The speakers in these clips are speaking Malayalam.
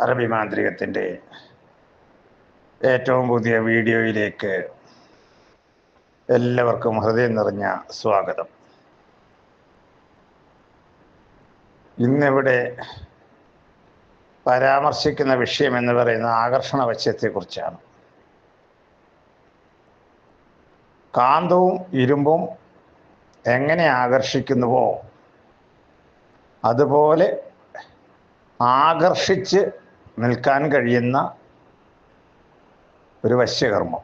അറബി മാന്ത്രികത്തിൻ്റെ ഏറ്റവും പുതിയ വീഡിയോയിലേക്ക് എല്ലാവർക്കും ഹൃദയം നിറഞ്ഞ സ്വാഗതം. ഇന്നിവിടെ പരാമർശിക്കുന്ന വിഷയം എന്ന് പറയുന്നത് ആകർഷണ വശ്യത്തെക്കുറിച്ചാണ്. കാന്തവും ഇരുമ്പും എങ്ങനെ ആകർഷിക്കുന്നുവോ അതുപോലെ ആകർഷിച്ച് നിൽക്കാൻ കഴിയുന്ന ഒരു വശ്യകർമ്മം.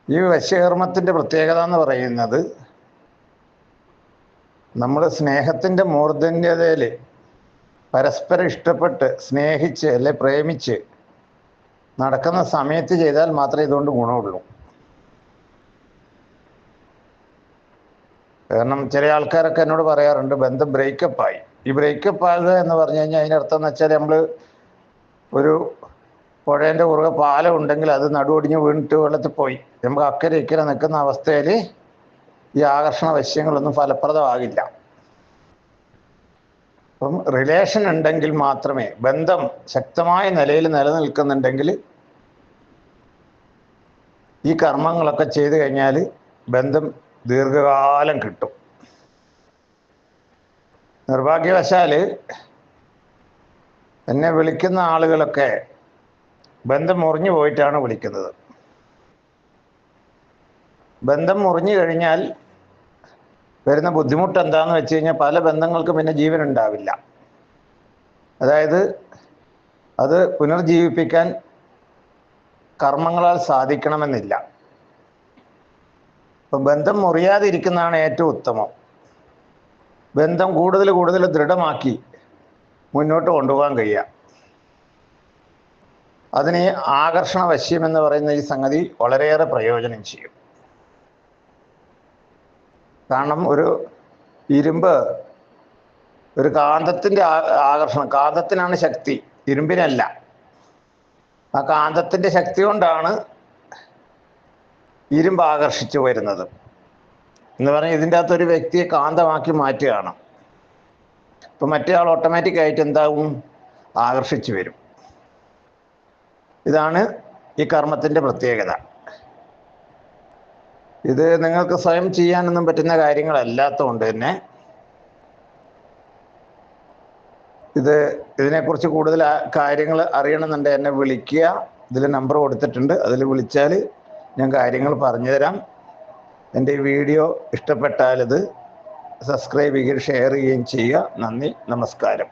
ഈ വശ്യകർമ്മത്തിൻ്റെ പ്രത്യേകത എന്ന് പറയുന്നത്, നമ്മൾ സ്നേഹത്തിൻ്റെ മൂർധന്യതയിൽ പരസ്പരം ഇഷ്ടപ്പെട്ട് സ്നേഹിച്ച് അല്ലെ പ്രേമിച്ച് നടക്കുന്ന സമയത്ത് ചെയ്താൽ മാത്രമേ ഇതുകൊണ്ട് ഗുണമുള്ളൂ. കാരണം ചില ആൾക്കാരൊക്കെ എന്നോട് പറയാറുണ്ട്, ബന്ധം ബ്രേക്കപ്പായി. ഈ ബ്രേക്കപ്പ് ആകുക എന്ന് പറഞ്ഞു കഴിഞ്ഞാൽ അതിനർത്ഥം എന്ന് വെച്ചാൽ, നമ്മൾ ഒരു പുഴേൻ്റെ കുറുകെ പാലം ഉണ്ടെങ്കിൽ അത് നടുവൊടിഞ്ഞ് വീണിട്ട് വെള്ളത്തിൽ പോയി, നമുക്ക് അക്കരെ ഇക്കരെ നിൽക്കുന്ന അവസ്ഥയിൽ ഈ ആകർഷണ വശ്യങ്ങളൊന്നും ഫലപ്രദമാകില്ല. അപ്പം റിലേഷൻ ഉണ്ടെങ്കിൽ മാത്രമേ, ബന്ധം ശക്തമായ നിലയിൽ നിലനിൽക്കുന്നുണ്ടെങ്കിൽ ഈ കർമ്മങ്ങളൊക്കെ ചെയ്തു കഴിഞ്ഞാൽ ബന്ധം ദീർഘകാലം കിട്ടും. നിർഭാഗ്യവശാൽ എന്നെ വിളിക്കുന്ന ആളുകളൊക്കെ ബന്ധം മുറിഞ്ഞു പോയിട്ടാണ് വിളിക്കുന്നത്. ബന്ധം മുറിഞ്ഞു കഴിഞ്ഞാൽ വരുന്ന ബുദ്ധിമുട്ട് എന്താണെന്ന് വെച്ച് കഴിഞ്ഞാൽ, പല ബന്ധങ്ങൾക്കും പിന്നെ ജീവൻ ഉണ്ടാവില്ല. അതായത് അത് പുനർജീവിപ്പിക്കാൻ കർമ്മങ്ങളാൽ സാധിക്കണമെന്നില്ല. അപ്പം ബന്ധം മുറിയാതിരിക്കുന്നതാണ് ഏറ്റവും ഉത്തമം. ബന്ധം കൂടുതൽ കൂടുതൽ ദൃഢമാക്കി മുന്നോട്ട് കൊണ്ടുപോകാൻ കഴിയുക. അതിന് ആകർഷണ വശ്യം എന്ന് പറയുന്ന ഈ സംഗതി വളരെയേറെ പ്രയോജനം ചെയ്യും. കാരണം ഒരു ഇരുമ്പ്, ഒരു കാന്തത്തിൻ്റെ ആകർഷണം, കാന്തത്തിനാണ് ശക്തി, ഇരുമ്പിനല്ല. ആ കാന്തത്തിൻ്റെ ശക്തി കൊണ്ടാണ് ഇരുമ്പ് ആകർഷിച്ചു വരുന്നത്. എന്ന് പറഞ്ഞാൽ ഇതിൻ്റെ അകത്തൊരു വ്യക്തിയെ കാന്തമാക്കി മാറ്റുകയാണ്. ഇപ്പം മറ്റേ ആൾ ഓട്ടോമാറ്റിക്കായിട്ട് എന്താവും, ആകർഷിച്ചു വരും. ഇതാണ് ഈ കർമ്മത്തിൻ്റെ പ്രത്യേകത. ഇത് നിങ്ങൾക്ക് സ്വയം ചെയ്യാനൊന്നും പറ്റുന്ന കാര്യങ്ങളല്ലാത്തതുകൊണ്ട് തന്നെ ഇതിനെക്കുറിച്ച് കൂടുതൽ കാര്യങ്ങൾ അറിയണമെന്നുണ്ടെങ്കിൽ എന്നെ വിളിക്കുക. ഇതിൽ നമ്പർ കൊടുത്തിട്ടുണ്ട്, അതിൽ വിളിച്ചാൽ ഞാൻ കാര്യങ്ങൾ പറഞ്ഞു തരാം. എൻ്റെ ഈ വീഡിയോ ഇഷ്ടപ്പെട്ടാൽ ഇത് സബ്സ്ക്രൈബ് ചെയ്യുകയും ഷെയർ ചെയ്യുകയും ചെയ്യുക. നന്ദി, നമസ്കാരം.